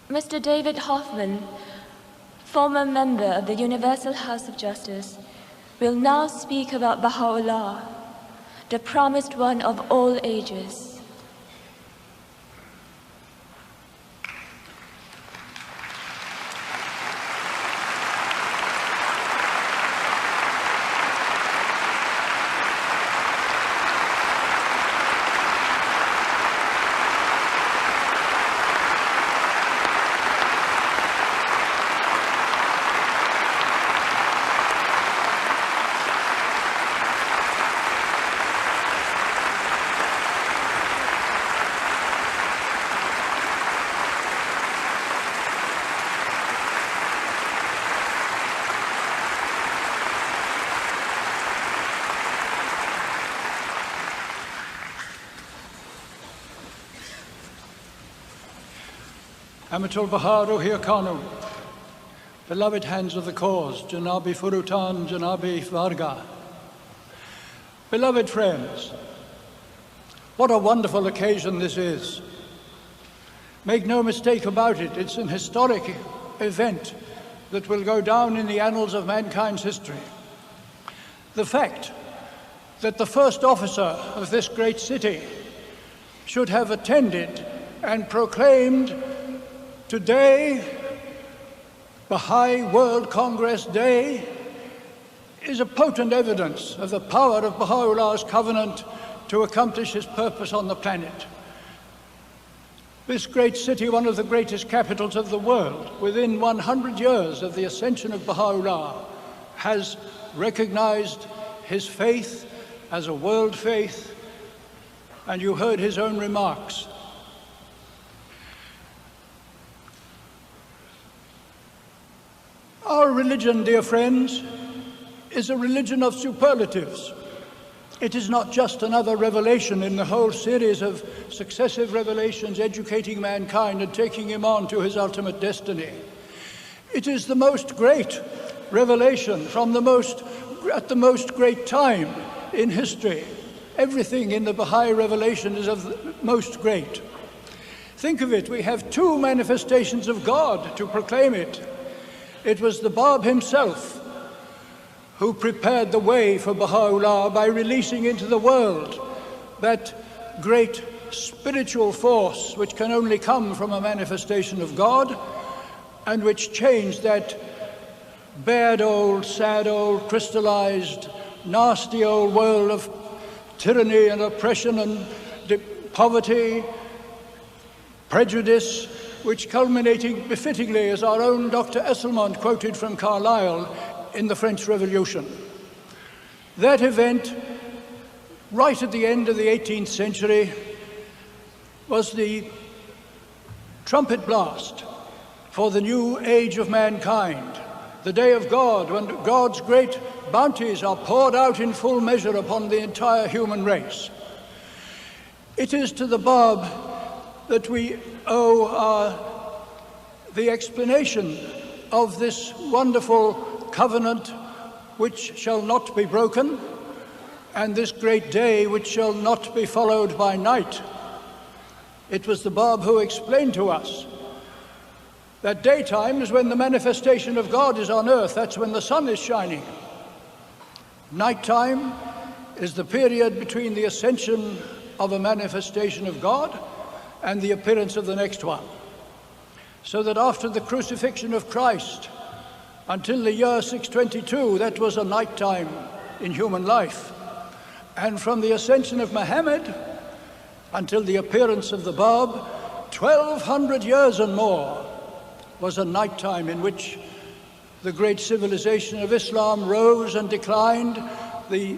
Mr. David Hofman, former member of the Universal House of Justice, will now speak about Baha'u'llah, the promised one of all ages. Amatul Bahar Ruhi Kanu, beloved hands of the cause, Janabi Furutan, Janabi Varga. Beloved friends, what a wonderful occasion this is. Make no mistake about it, it's an historic event that will go down in the annals of mankind's history. The fact that the first officer of this great city should have attended and proclaimed today, Bahá'í World Congress Day, is a potent evidence of the power of Baha'u'llah's covenant to accomplish his purpose on the planet. This great city, one of the greatest capitals of the world, within 100 years of the ascension of Baha'u'llah, has recognized his faith as a world faith, and you heard his own remarks. Our religion, dear friends, is a religion of superlatives. It is not just another revelation in the whole series of successive revelations educating mankind and taking him on to his ultimate destiny. It is the most great revelation at the most great time in history. Everything in the Baha'i revelation is of the most great. Think of it, we have two manifestations of God to proclaim it. It was the Bab himself who prepared the way for Baha'u'llah by releasing into the world that great spiritual force which can only come from a manifestation of God, and which changed that bad old, sad old, crystallized, nasty old world of tyranny and oppression and poverty, prejudice, which culminating befittingly, as our own Dr. Esselmont quoted from Carlyle, in the French Revolution. That event, right at the end of the 18th century, was the trumpet blast for the new age of mankind, the day of God, when God's great bounties are poured out in full measure upon the entire human race. It is to the Bab that we owe the explanation of this wonderful covenant which shall not be broken, and this great day which shall not be followed by night. It was the Bab who explained to us that daytime is when the manifestation of God is on earth, that's when the sun is shining. Nighttime is the period between the ascension of a manifestation of God and the appearance of the next one. So that after the crucifixion of Christ, until the year 622, that was a nighttime in human life. And from the ascension of Muhammad until the appearance of the Bab, 1,200 years and more was a nighttime in which the great civilization of Islam rose and declined. The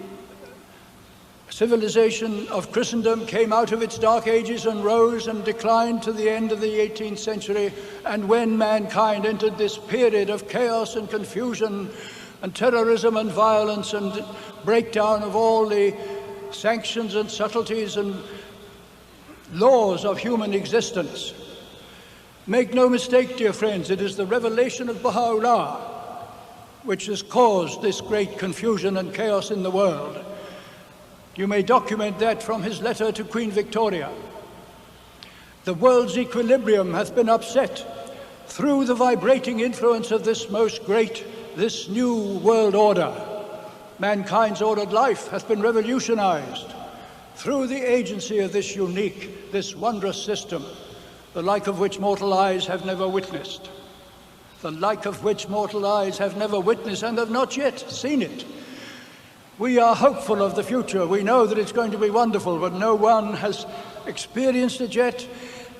civilization of Christendom came out of its dark ages and rose and declined to the end of the 18th century. And when mankind entered this period of chaos and confusion and terrorism and violence and breakdown of all the sanctions and subtleties and laws of human existence, make no mistake, dear friends, it is the revelation of Baha'u'llah which has caused this great confusion and chaos in the world. You may document that from his letter to Queen Victoria. The world's equilibrium hath been upset through the vibrating influence of this this new world order, mankind's ordered life hath been revolutionized. Through the agency of this unique, this wondrous system, the like of which mortal eyes have never witnessed. The like of which mortal eyes have never witnessed and have not yet seen it. We are hopeful of the future. We know that it's going to be wonderful, but no one has experienced it yet.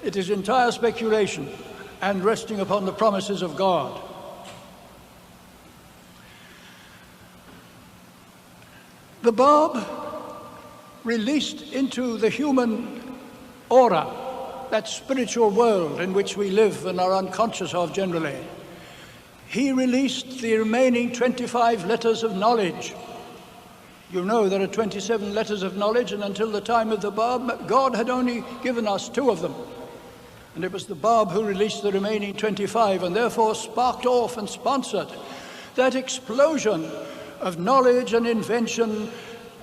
It is entire speculation and resting upon the promises of God. The Bab released into the human aura, that spiritual world in which we live and are unconscious of generally. He released the remaining 25 letters of knowledge. You know there are 27 letters of knowledge, and until the time of the Bab, God had only given us 2 of them. And it was the Bab who released the remaining 25, and therefore sparked off and sponsored that explosion of knowledge and invention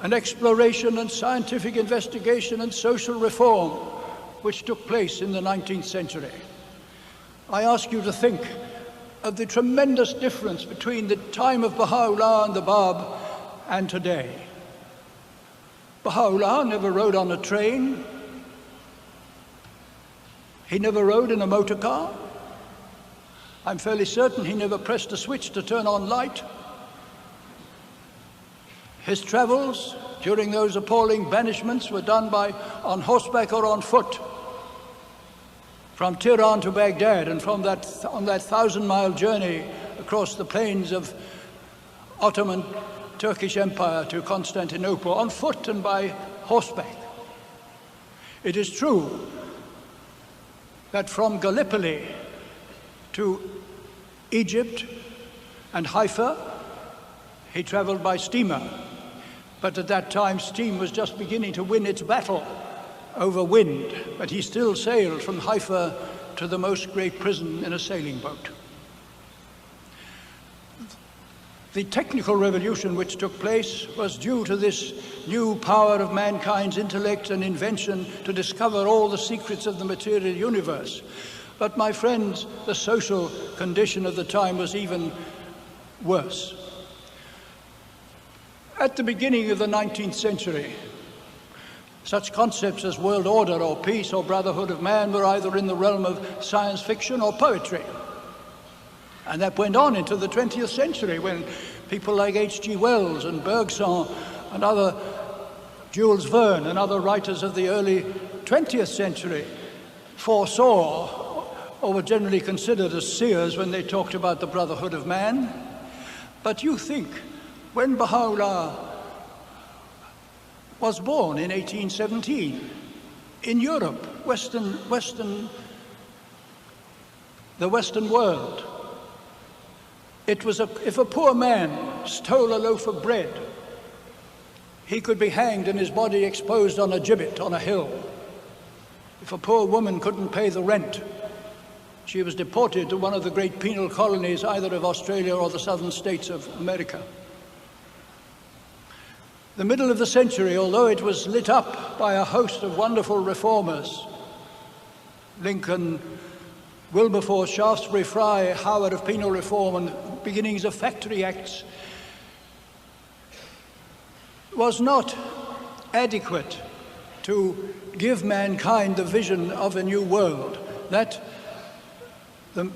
and exploration and scientific investigation and social reform which took place in the 19th century. I ask you to think of the tremendous difference between the time of Baha'u'llah and the Bab and today. Baha'u'llah never rode on a train. He never rode in a motor car. I'm fairly certain he never pressed a switch to turn on light. His travels during those appalling banishments were done on horseback or on foot, from Tehran to Baghdad, and on that 1,000-mile journey across the plains of Ottoman Turkish Empire to Constantinople, on foot and by horseback. It is true that from Gallipoli to Egypt and Haifa, he traveled by steamer. But at that time, steam was just beginning to win its battle over wind, but he still sailed from Haifa to the most great prison in a sailing boat. The technical revolution which took place was due to this new power of mankind's intellect and invention to discover all the secrets of the material universe. But my friends, the social condition of the time was even worse. At the beginning of the 19th century, such concepts as world order or peace or brotherhood of man were either in the realm of science fiction or poetry. And that went on into the 20th century when people like H.G. Wells and Bergson and other Jules Verne and other writers of the early 20th century foresaw or were generally considered as seers when they talked about the brotherhood of man. But you think, when Baha'u'llah was born in 1817 in Europe, the Western world, it was if a poor man stole a loaf of bread, he could be hanged and his body exposed on a gibbet on a hill. If a poor woman couldn't pay the rent, she was deported to one of the great penal colonies, either of Australia or the southern states of America. The middle of the century, although it was lit up by a host of wonderful reformers, Lincoln, Wilberforce, Shaftesbury, Fry, Howard of penal reform, and beginnings of factory acts, was not adequate to give mankind the vision of a new world, that the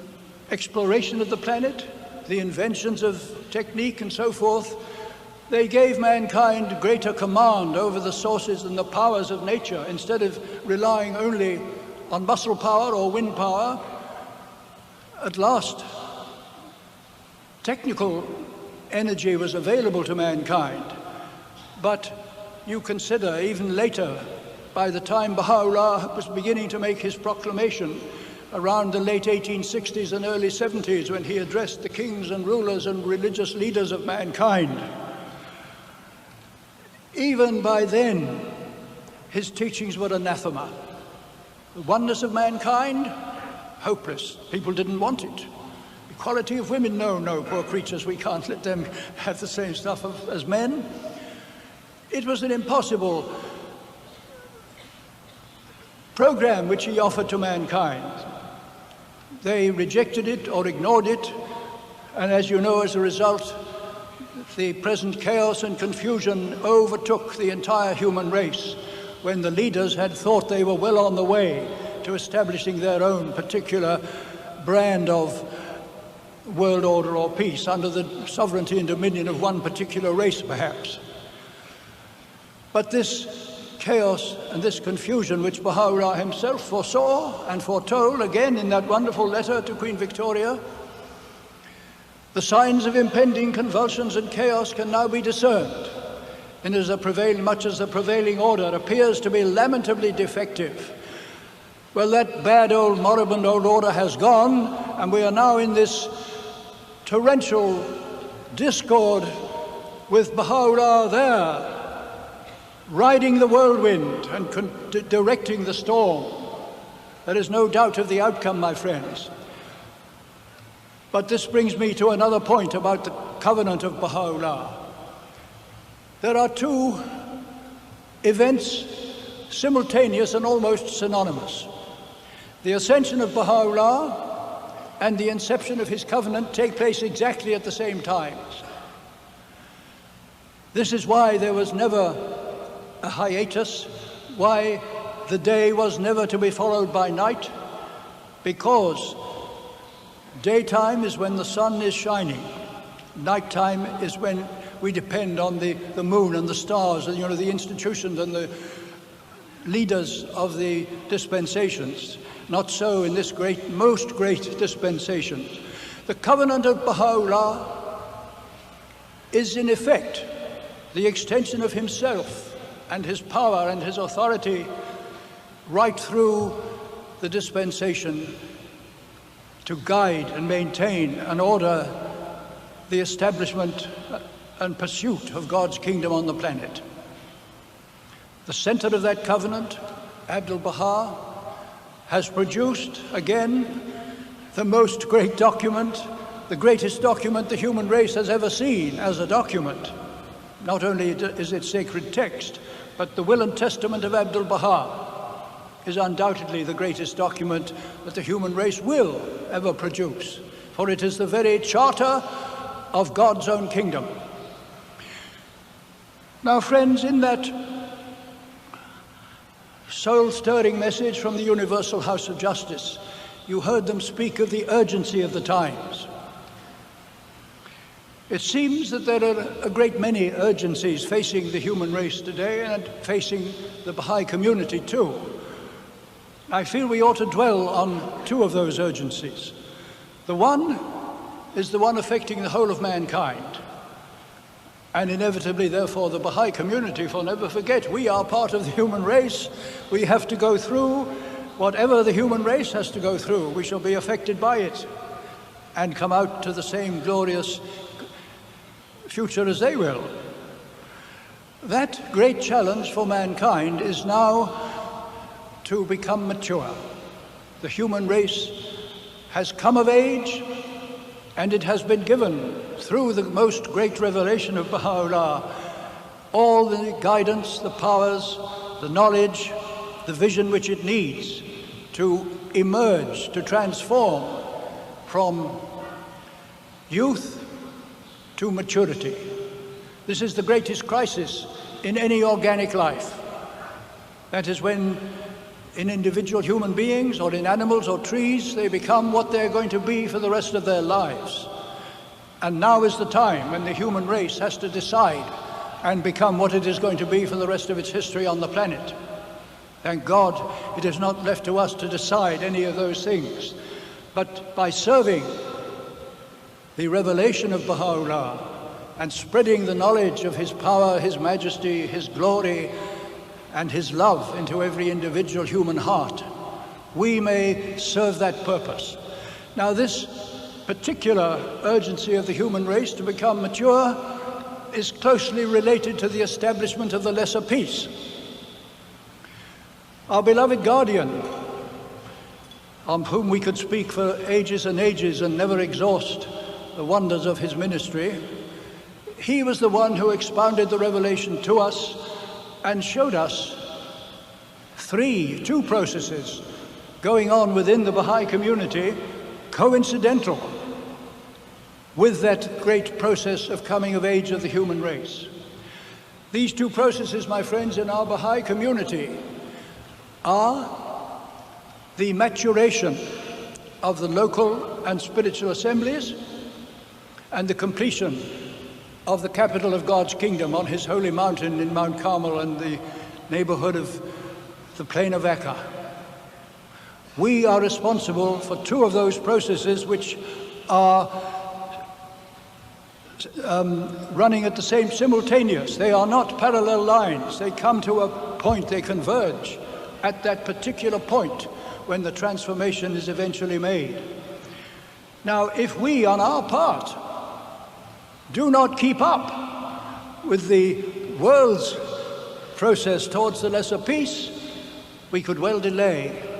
exploration of the planet, the inventions of technique and so forth, they gave mankind greater command over the sources and the powers of nature. Instead of relying only on muscle power or wind power, at last technical energy was available to mankind. But you consider, even later, by the time Baha'u'llah was beginning to make his proclamation, around the late 1860s and early 70s, when he addressed the kings and rulers and religious leaders of mankind, even by then, his teachings were anathema. The oneness of mankind, hopeless. People didn't want it. Equality of women, no, poor creatures, we can't let them have the same stuff as men. It was an impossible program which he offered to mankind. They rejected it or ignored it, and as you know, as a result, the present chaos and confusion overtook the entire human race when the leaders had thought they were well on the way to establishing their own particular brand of world order or peace under the sovereignty and dominion of one particular race, perhaps. But this chaos and this confusion, which Baha'u'llah himself foresaw and foretold again in that wonderful letter to Queen Victoria, the signs of impending convulsions and chaos can now be discerned, and much as the prevailing order appears to be lamentably defective, well, that bad old moribund old order has gone, and we are now in this torrential discord with Baha'u'llah there, riding the whirlwind and directing the storm. There is no doubt of the outcome, my friends. But this brings me to another point about the covenant of Baha'u'llah. There are two events simultaneous and almost synonymous. The ascension of Baha'u'llah and the inception of his covenant take place exactly at the same time. This is why there was never a hiatus, why the day was never to be followed by night, because daytime is when the sun is shining. Nighttime is when we depend on the moon and the stars, and the institutions and the leaders of the dispensations. Not so in this most great dispensation. The covenant of Baha'u'llah is in effect the extension of himself and his power and his authority right through the dispensation to guide and maintain and order the establishment and pursuit of God's kingdom on the planet. The center of that covenant, Abdul-Baha, has produced, again, the most great document, the greatest document the human race has ever seen as a document. Not only is it sacred text, but the will and testament of Abdul-Baha is undoubtedly the greatest document that the human race will ever produce, for it is the very charter of God's own kingdom. Now, friends, in that soul-stirring message from the Universal House of Justice, you heard them speak of the urgency of the times. It seems that there are a great many urgencies facing the human race today and facing the Baha'i community too. I feel we ought to dwell on two of those urgencies. The one is the one affecting the whole of mankind, and inevitably, therefore, the Baha'i community. For never forget, we are part of the human race. We have to go through whatever the human race has to go through. We shall be affected by it and come out to the same glorious future as they will. That great challenge for mankind is now to become mature. The human race has come of age, and it has been given, through the most great revelation of Baha'u'llah, all the guidance, the powers, the knowledge, the vision which it needs to emerge, to transform from youth to maturity. This is the greatest crisis in any organic life. That is when, in individual human beings or in animals or trees, they become what they're going to be for the rest of their lives. And now is the time when the human race has to decide and become what it is going to be for the rest of its history on the planet. Thank God it is not left to us to decide any of those things. But by serving the revelation of Baha'u'llah and spreading the knowledge of his power, his majesty, his glory, and his love into every individual human heart, we may serve that purpose. Now, this particular urgency of the human race to become mature is closely related to the establishment of the lesser peace. Our beloved guardian, on whom we could speak for ages and ages and never exhaust the wonders of his ministry, he was the one who expounded the revelation to us and showed us two processes going on within the Baha'i community coincidental with that great process of coming of age of the human race. These two processes, my friends, in our Baha'i community are the maturation of the local and spiritual assemblies and the completion of the capital of God's kingdom on his holy mountain in Mount Carmel and the neighborhood of the plain of Akka. We are responsible for two of those processes which are running at the same simultaneous. They are not parallel lines. They come to a point, they converge at that particular point when the transformation is eventually made. Now, if we, on our part, do not keep up with the world's process towards the lesser peace, we could well delay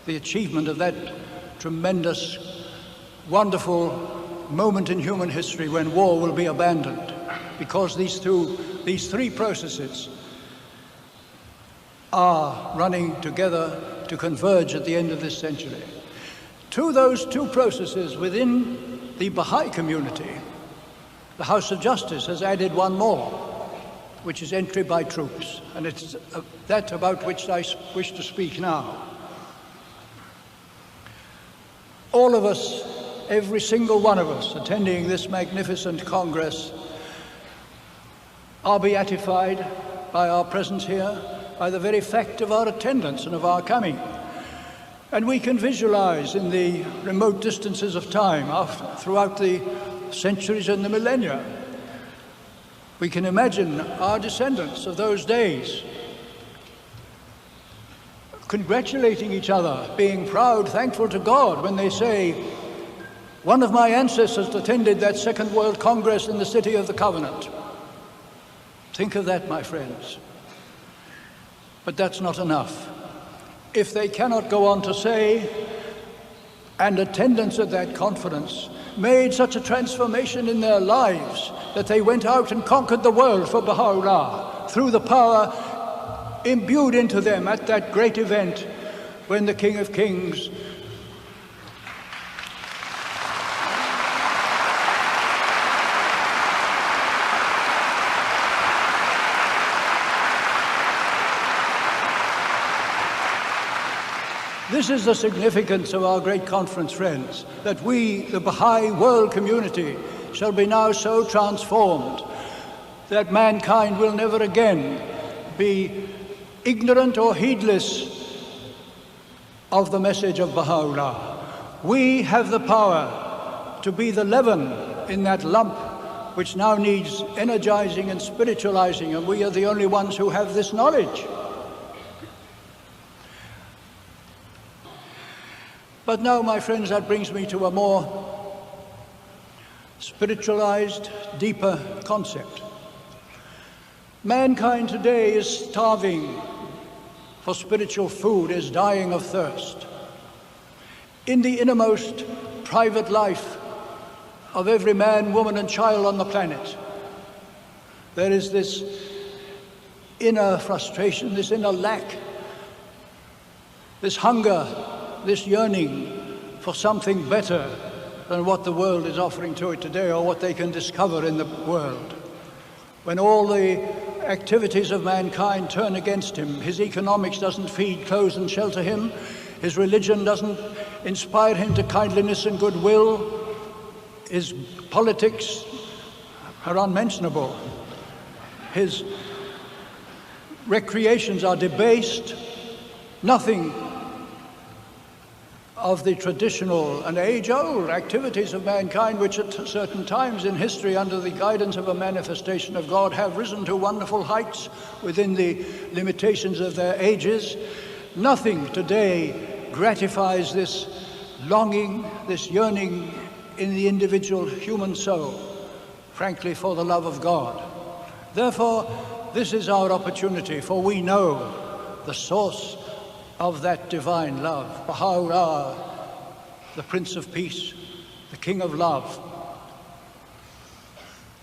the achievement of that tremendous, wonderful moment in human history when war will be abandoned, because these three processes are running together to converge at the end of this century. To those two processes within the Baha'i community, the House of Justice has added one more, which is entry by troops, and it's that about which I wish to speak now. All of us, every single one of us attending this magnificent Congress, are beatified by our presence here, by the very fact of our attendance and of our coming. And we can visualize in the remote distances of time throughout the centuries and the millennia, we can imagine our descendants of those days congratulating each other, being proud, thankful to God when they say, "One of my ancestors attended that Second World Congress in the City of the Covenant." Think of that, my friends. But that's not enough. If they cannot go on to say, and attendance at that conference made such a transformation in their lives that they went out and conquered the world for Baha'u'llah through the power imbued into them at that great event when the King of Kings This is the significance of our great conference, friends, that we, the Baha'i world community, shall be now so transformed that mankind will never again be ignorant or heedless of the message of Baha'u'llah. We have the power to be the leaven in that lump which now needs energizing and spiritualizing, and we are the only ones who have this knowledge. But now, my friends, that brings me to a more spiritualized, deeper concept. Mankind today is starving for spiritual food, is dying of thirst. In the innermost private life of every man, woman, and child on the planet, there is this inner frustration, this inner lack, this hunger, this yearning for something better than what the world is offering to it today or what they can discover in the world. When all the activities of mankind turn against him, his economics doesn't feed, clothe, and shelter him, his religion doesn't inspire him to kindliness and goodwill, his politics are unmentionable, his recreations are debased, nothing of the traditional and age-old activities of mankind, which at certain times in history, under the guidance of a manifestation of God, have risen to wonderful heights within the limitations of their ages. Nothing today gratifies this longing, this yearning in the individual human soul, frankly, for the love of God. Therefore, this is our opportunity, for we know the source of that divine love, Baha'u'llah, the Prince of Peace, the King of Love.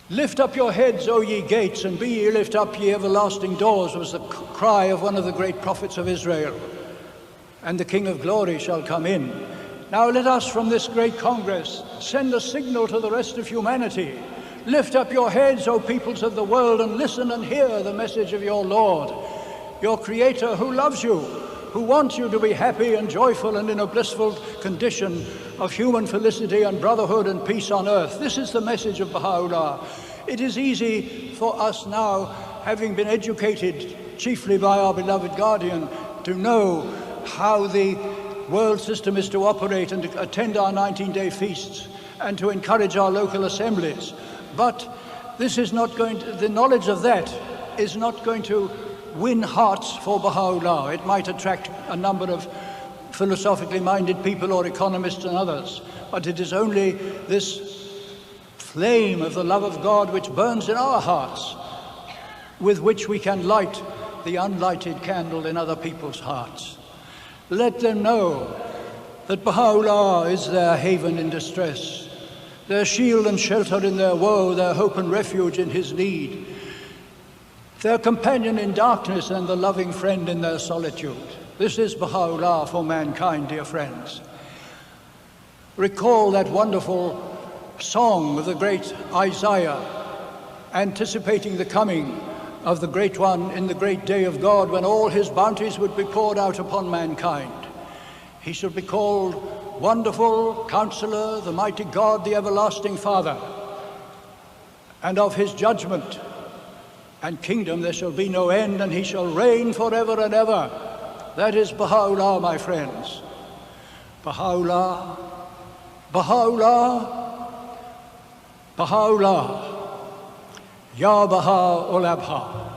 Lift up your heads, O ye gates, and be ye lift up, ye everlasting doors, was the cry of one of the great prophets of Israel. And the King of Glory shall come in. Now let us from this great Congress send a signal to the rest of humanity. Lift up your heads, O peoples of the world, and listen and hear the message of your Lord, your Creator, who loves you, who wants you to be happy and joyful and in a blissful condition of human felicity and brotherhood and peace on earth. This is the message of Baha'u'llah. It is easy for us now, having been educated chiefly by our beloved guardian, to know how the world system is to operate and to attend our 19-day feasts and to encourage our local assemblies. But this is not going to, the knowledge of that is not going to win hearts for Baha'u'llah. It might attract a number of philosophically minded people or economists and others, but it is only this flame of the love of God which burns in our hearts with which we can light the unlighted candle in other people's hearts. Let them know that Baha'u'llah is their haven in distress, their shield and shelter in their woe, their hope and refuge in his need, their companion in darkness and the loving friend in their solitude. This is Baha'u'llah for mankind, dear friends. Recall that wonderful song of the great Isaiah, anticipating the coming of the Great One in the great day of God, when all his bounties would be poured out upon mankind. He should be called Wonderful Counselor, the Mighty God, the Everlasting Father. And of his judgment and kingdom there shall be no end, and he shall reign forever and ever. That is Baha'u'llah, my friends. Baha'u'llah, Baha'u'llah, Baha'u'llah, Ya Baha'ul Abha.